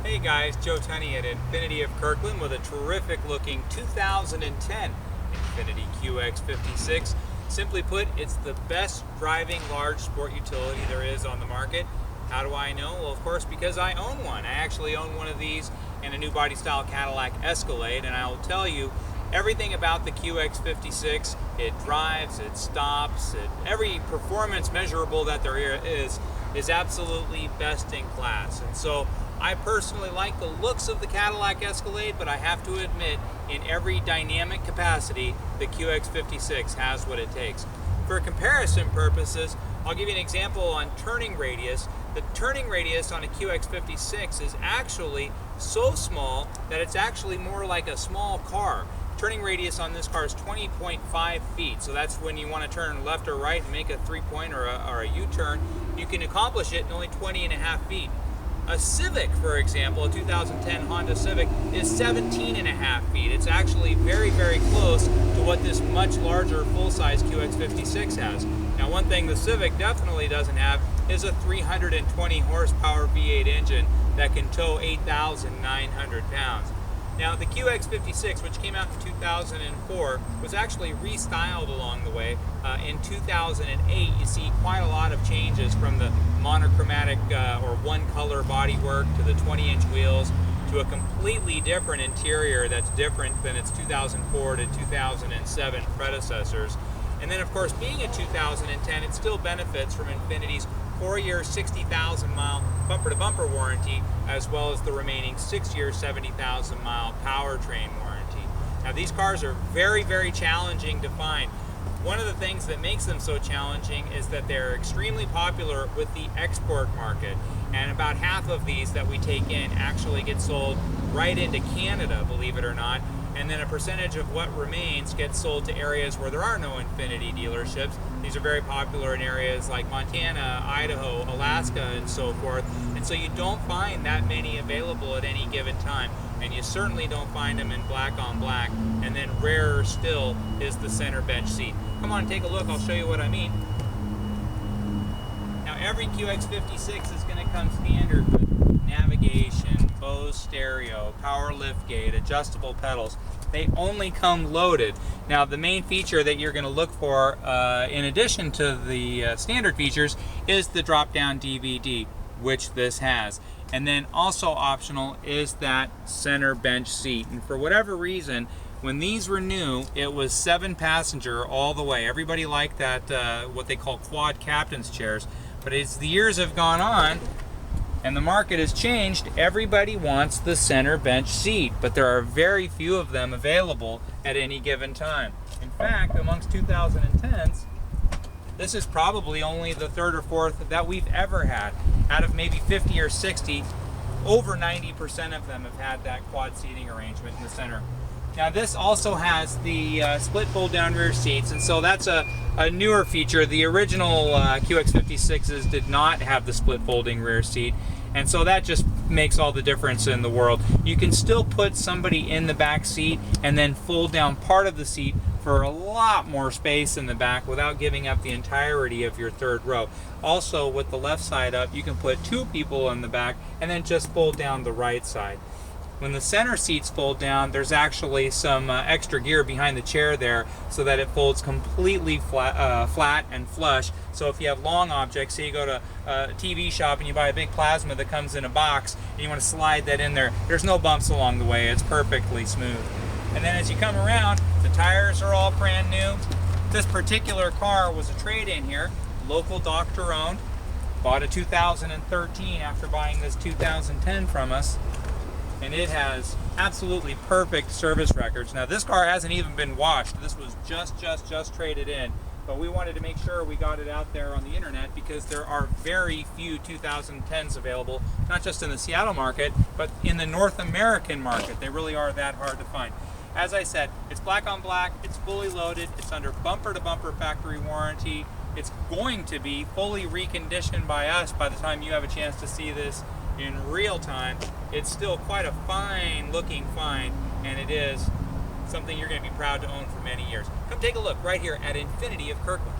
Hey guys, Joe Tunney at Infiniti of Kirkland with a terrific looking 2010 Infiniti QX56. Simply put, it's the best driving large sport utility there is on the market. How do I know? Well, of course, because I own one. I actually own one of these in a new body style Cadillac Escalade, and I will tell you everything about the QX56. It drives, it stops, every performance measurable that there is absolutely best in class. And so I personally like the looks of the Cadillac Escalade, but I have to admit, in every dynamic capacity, the QX56 has what it takes. For comparison purposes, I'll give you an example on turning radius. The turning radius on a QX56 is actually so small that it's actually more like a small car. Turning radius on this car is 20.5 feet, so that's when you want to turn left or right and make a three-point or a U-turn. You can accomplish it in only 20.5 feet. A Civic, for example, a 2010 Honda Civic, is 17.5 feet. It's actually very, very close to what this much larger full-size QX56 has. Now, one thing the Civic definitely doesn't have is a 320 horsepower V8 engine that can tow 8,900 pounds. Now, the QX56, which came out in 2004, was actually restyled along the way. In 2008, you see quite a lot of changes from the monochromatic or one-color bodywork to the 20-inch wheels to a completely different interior that's different than its 2004 to 2007 predecessors. And then, of course, being a 2010, it still benefits from Infiniti's 4-year, 60,000-mile bumper-to-bumper warranty, as well as the remaining 6-year, 70,000-mile powertrain warranty. Now, these cars are very, very challenging to find. One of the things that makes them so challenging is that they're extremely popular with the export market, and about half of these that we take in actually get sold right into Canada, believe it or not, and then a percentage of what remains gets sold to areas where there are no Infiniti dealerships. These are very popular in areas like Montana, Idaho, Alaska, and so forth, and so you don't find that many available at any given time, and you certainly don't find them in black on black. And then rarer still is the center bench seat. Come on, take a look, I'll show you what I mean. Now, every QX56 is going to come standard with navigation, Bose stereo, power liftgate, adjustable pedals. They only come loaded. Now, the main feature that you're going to look for, in addition to the standard features, is the drop-down DVD, which this has. And then also optional is that center bench seat. And for whatever reason, when these were new, it was 7-passenger all the way. Everybody liked that, what they call quad captain's chairs. But as the years have gone on, and the market has changed, everybody wants the center bench seat, but there are very few of them available at any given time. In fact, amongst 2010s, this is probably only the third or fourth that we've ever had. Out of maybe 50 or 60, over 90% of them have had that quad seating arrangement in the center. Now, this also has the split fold-down rear seats, and so that's a newer feature. The original QX56s did not have the split folding rear seat, and so that just makes all the difference in the world. You can still put somebody in the back seat and then fold down part of the seat for a lot more space in the back without giving up the entirety of your third row. Also, with the left side up, you can put 2 people in the back and then just fold down the right side. When the center seats fold down, there's actually some extra gear behind the chair there so that it folds completely flat and flush. So if you have long objects, say you go to a TV shop and you buy a big plasma that comes in a box and you want to slide that in there, there's no bumps along the way. It's perfectly smooth. And then as you come around, the tires are all brand new. This particular car was a trade-in here, local doctor owned. Bought a 2013 after buying this 2010 from us. And it has absolutely perfect service records. Now, this car hasn't even been washed. This was just traded in, but we wanted to make sure we got it out there on the internet because there are very few 2010s available, not just in the Seattle market, but in the North American market. They really are that hard to find. As I said, it's black on black, it's fully loaded, it's under bumper-to-bumper factory warranty. It's going to be fully reconditioned by us by the time you have a chance to see this in real time. It's still quite a fine looking find, and it is something you're going to be proud to own for many years. Come take a look right here at Infiniti of Kirkland.